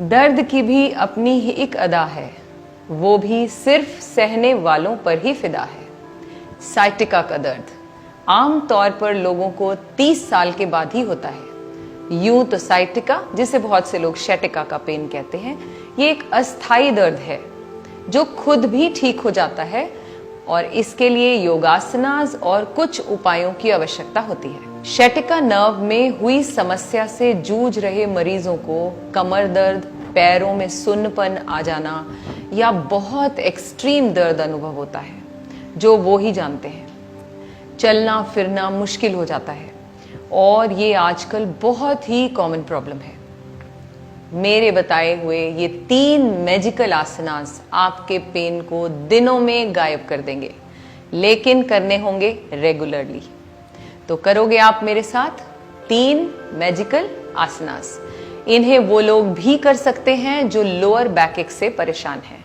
दर्द की भी अपनी ही एक अदा है, वो भी सिर्फ सहने वालों पर ही फिदा है। साइटिका का दर्द आम तौर पर लोगों को 30 साल के बाद ही होता है। यूं तो साइटिका, जिसे बहुत से लोग शैटिका का पेन कहते हैं, ये एक अस्थाई दर्द है जो खुद भी ठीक हो जाता है और इसके लिए योगासनास और कुछ उपायों की आवश्यकता होती है। शैटिका नर्व में हुई समस्या से जूझ रहे मरीजों को कमर दर्द, पैरों में सुन्नपन आ जाना या बहुत एक्सट्रीम दर्द अनुभव होता है, जो वो ही जानते हैं। चलना फिरना मुश्किल हो जाता है और ये आजकल बहुत ही कॉमन प्रॉब्लम है। मेरे बताए हुए ये 3 मैजिकल आसनास आपके पेन को दिनों में गायब कर देंगे, लेकिन करने होंगे रेगुलरली। तो करोगे आप मेरे साथ 3 मैजिकल आसनास। इन्हें वो लोग भी कर सकते हैं जो लोअर बैक से परेशान हैं।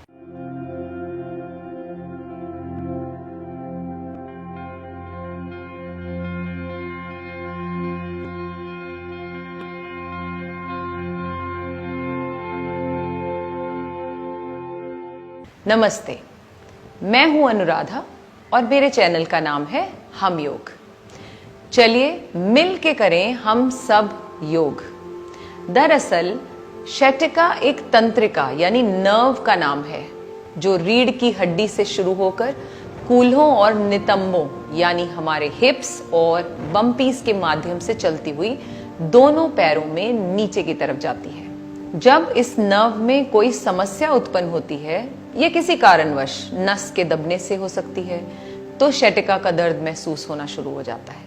नमस्ते, मैं हूं अनुराधा और मेरे चैनल का नाम है हम योग। चलिए मिल के करें हम सब योग। दरअसल शैटिका एक तंत्रिका यानी नर्व का नाम है जो रीढ़ की हड्डी से शुरू होकर कूल्हों और नितंबों यानी हमारे हिप्स और बम्पीज के माध्यम से चलती हुई दोनों पैरों में नीचे की तरफ जाती है। जब इस नर्व में कोई समस्या उत्पन्न होती है, ये किसी कारणवश नस के दबने से हो सकती है, तो शैटिका का दर्द महसूस होना शुरू हो जाता है।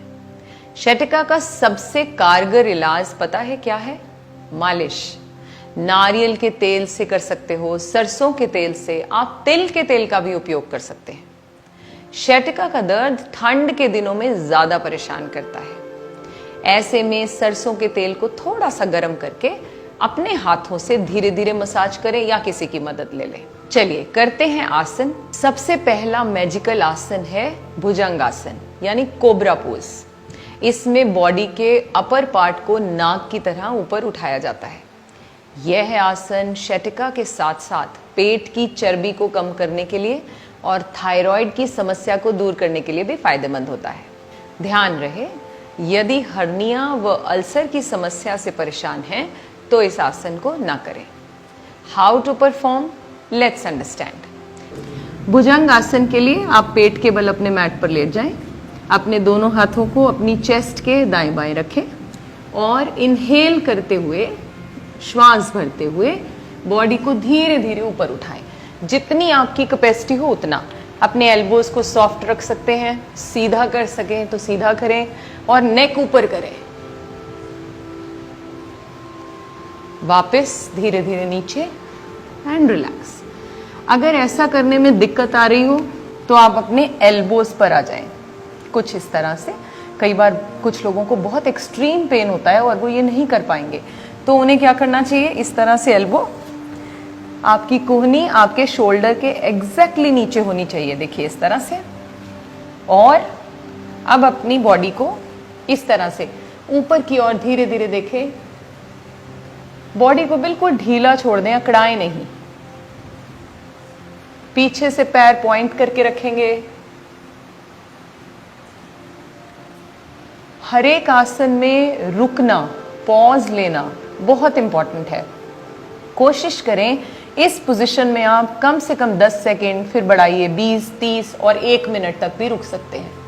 शैटिका का सबसे कारगर इलाज पता है क्या है? मालिश। नारियल के तेल से कर सकते हो, सरसों के तेल से, आप तिल के तेल का भी उपयोग कर सकते हैं। शैटिका का दर्द ठंड के दिनों में ज्यादा परेशान करता है। ऐसे में सरसों के तेल को थोड़ा सा गर्म करके अपने हाथों से धीरे धीरे मसाज करें या किसी की मदद ले लें। चलिए करते हैं आसन। सबसे पहला मैजिकल आसन है भुजंगासन यानी कोबरा पोज। इसमें बॉडी के अपर पार्ट को नाक की तरह ऊपर उठाया जाता है। यह आसन शैटिका के साथ साथ पेट की चर्बी को कम करने के लिए और थायराइड की समस्या को दूर करने के लिए भी फायदेमंद होता है। ध्यान रहे, यदि हर्निया व अल्सर की समस्या से परेशान हैं तो इस आसन को ना करें। How to perform, let's understand. Bhujangasana के लिए आप पेट के बल अपने मैट पर लेट जाएं। अपने दोनों हाथों को अपनी चेस्ट के दाएं बाएं रखें और इनहेल करते हुए, श्वास भरते हुए बॉडी को धीरे धीरे ऊपर उठाएं। जितनी आपकी कैपेसिटी हो उतना। अपने एल्बोज को सॉफ्ट रख सकते हैं, सीधा कर सकें तो सीधा करें और नेक ऊपर करें। वापस धीरे धीरे नीचे एंड रिलैक्स। अगर ऐसा करने में दिक्कत आ रही हो तो आप अपने एल्बोज पर आ जाएं, कुछ इस तरह से। कई बार कुछ लोगों को बहुत एक्सट्रीम पेन होता है और वो ये नहीं कर पाएंगे, तो उन्हें क्या करना चाहिए, इस तरह से एल्बो आपकी कोहनी आपके शोल्डर के एग्जैक्टली नीचे होनी चाहिए। देखिए इस तरह से। और अब अपनी बॉडी को इस तरह से ऊपर की ओर धीरे धीरे देखें। बॉडी को बिल्कुल ढीला छोड़ दें, अकड़ाएं नहीं। पीछे से पैर पॉइंट करके रखेंगे। हर एक आसन में रुकना, पॉज लेना बहुत इंपॉर्टेंट है। कोशिश करें इस पोजीशन में आप कम से कम 10 सेकेंड, फिर बढ़ाइए 20, 30 और 1 मिनट तक भी रुक सकते हैं।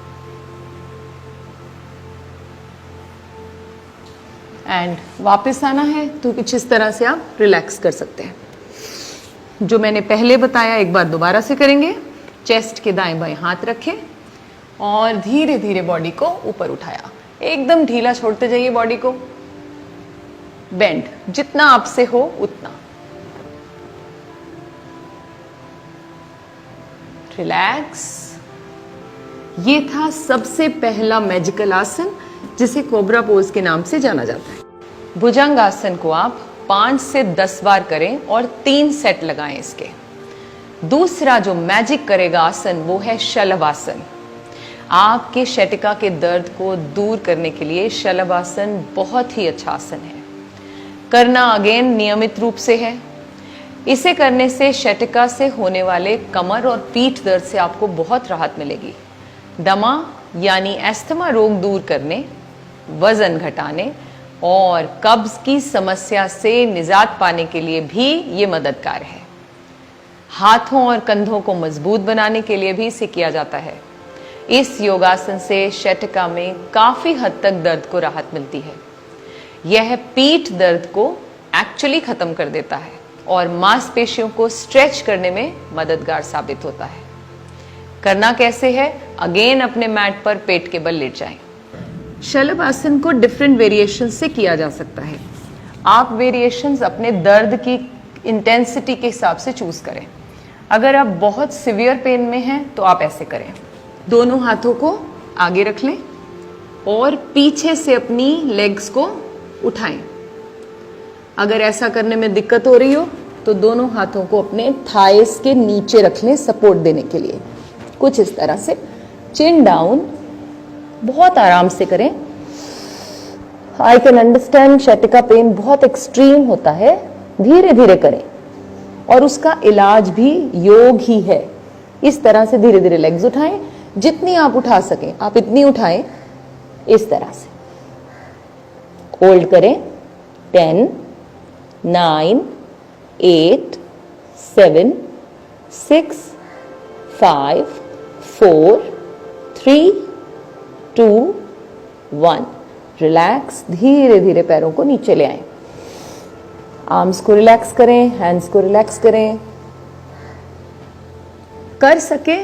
एंड वापस आना है तो कुछ इस तरह से आप रिलैक्स कर सकते हैं। जो मैंने पहले बताया एक बार दोबारा से करेंगे। चेस्ट के दाएं बाएं हाथ रखें और धीरे धीरे बॉडी को ऊपर उठाया। एकदम ढीला छोड़ते जाइए बॉडी को। बेंड जितना आपसे हो उतना। रिलैक्स। ये था सबसे पहला मैजिकल आसन जिसे कोबरा पोज के नाम से जाना जाता है। भुजंग आसन को आप 5 से 10 बार करें और 3 सेट लगाएं इसके। दूसरा जो मैजिक करेगा आसन वो है शलभासन। आपके शैटिका के दर्द को दूर करने के लिए शलभासन बहुत ही अच्छा आसन है। करना अगेन नियमित रूप से है। इसे करने से शटिका से होने वाले कमर और पीठ दर्द से आपको बहुत राहत मिलेगी। दमा यानी अस्थमा रोग दूर करने, वजन घटाने और कब्ज की समस्या से निजात पाने के लिए भी ये मददगार है। हाथों और कंधों को मजबूत बनाने के लिए भी इसे किया जाता है। इस योगासन से शटिका में काफी हद तक दर्द को राहत मिलती है। यह पीठ दर्द को एक्चुअली खत्म कर देता है और मांसपेशियों को स्ट्रेच करने में मददगार साबित होता है। करना कैसे है? अगेन अपने मैट पर पेट के बल लेट जाएं। शलभ आसन को डिफरेंट वेरिएशन से किया जा सकता है। आप वेरिएशंस अपने दर्द की इंटेंसिटी के हिसाब से चूज करें। अगर आप बहुत सिवियर पेन में हैं तो आप ऐसे करें, दोनों हाथों को आगे रख लें और पीछे से अपनी लेग्स को उठाएं। अगर ऐसा करने में दिक्कत हो रही हो तो दोनों हाथों को अपने थाइस के नीचे रख लें सपोर्ट देने के लिए, कुछ इस तरह से, चिन डाउन। बहुत आराम से करें। आई कैन अंडरस्टैंड शटिका पेन बहुत एक्सट्रीम होता है, धीरे धीरे करें और उसका इलाज भी योग ही है। इस तरह से धीरे धीरे लेग्स उठाएं, जितनी आप उठा सकें आप इतनी उठाएं, इस तरह से होल्ड करें। 10, 9, 8, 7, 6, 5, 4, 3, 2, 1। रिलैक्स। धीरे धीरे पैरों को नीचे ले आएं। आर्म्स को रिलैक्स करें, हैंड्स को रिलैक्स करें। कर सके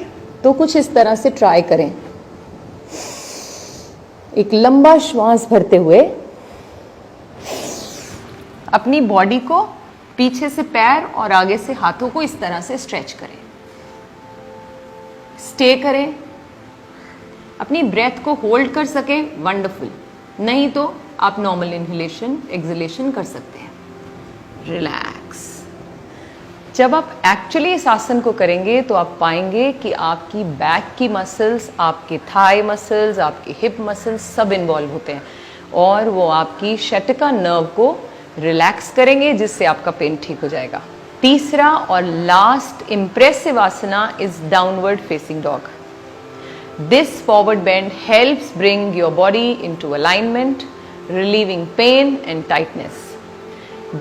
तो कुछ इस तरह से ट्राई करें। एक लंबा श्वास भरते हुए अपनी बॉडी को पीछे से पैर और आगे से हाथों को इस तरह से स्ट्रेच करें। स्टे करें। अपनी ब्रेथ को होल्ड कर सके, वंडरफुल। नहीं तो आप नॉर्मल इनहेलेशन एक्सहेलेशन कर सकते हैं। रिलैक्स। जब आप एक्चुअली इस आसन को करेंगे तो आप पाएंगे कि आपकी बैक की मसल्स, आपके थाई मसल्स, आपके हिप मसल्स सब इन्वॉल्व होते हैं और वो आपकी शटिका नर्व को रिलैक्स करेंगे, जिससे आपका पेन ठीक हो जाएगा। तीसरा और last impressive asana is downward facing dog. This forward bend helps bring your body into alignment, relieving pain and tightness.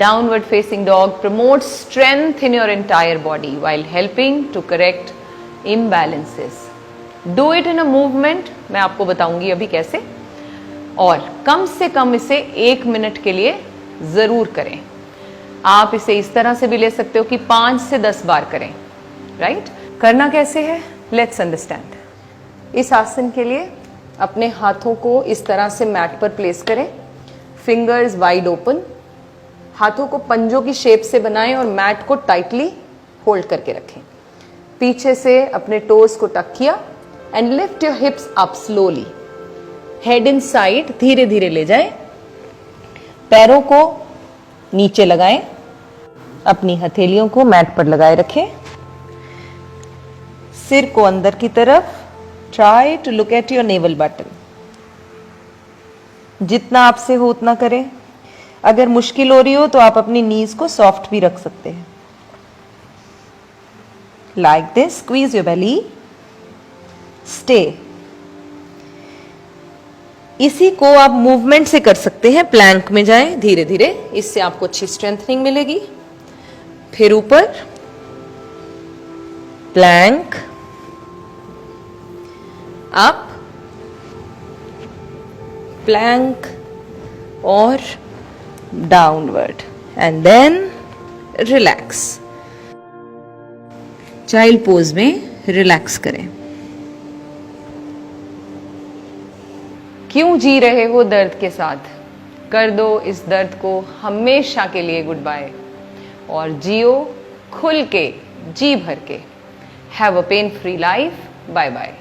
Downward facing dog promotes strength in your entire body while helping to correct imbalances. Do it in a movement, मैं आपको बताऊंगी अभी कैसे, और कम से कम इसे 1 minute के लिए जरूर करें। आप इसे इस तरह से भी ले सकते हो कि 5 से 10 बार करें। राइट? करना कैसे है? Let's understand. इस आसन के लिए अपने हाथों को इस तरह से मैट पर प्लेस करें, फिंगर्स वाइड ओपन। हाथों को पंजों की शेप से बनाएं और मैट को टाइटली होल्ड करके रखें। पीछे से अपने टोज को टक किया and lift your hips up slowly. Head in side, धीरे धीरे ले जाएं। पैरों को नीचे लगाएं, अपनी हथेलियों को मैट पर लगाए रखें। सिर को अंदर की तरफ। Try to look at your navel button. जितना आपसे हो उतना करें। अगर मुश्किल हो रही हो तो आप अपनी नीज को सॉफ्ट भी रख सकते हैं। Like this, squeeze your belly. Stay. इसी को आप मूवमेंट से कर सकते हैं। प्लैंक में जाएं धीरे धीरे, इससे आपको अच्छी स्ट्रेंथनिंग मिलेगी। फिर ऊपर प्लैंक, अप, प्लैंक और downward and then relax. Child pose में रिलैक्स करें। क्यों जी रहे हो दर्द के साथ? कर दो इस दर्द को हमेशा के लिए गुड बाय और जियो खुल के, जी भर के। Have a pain free life. Bye bye.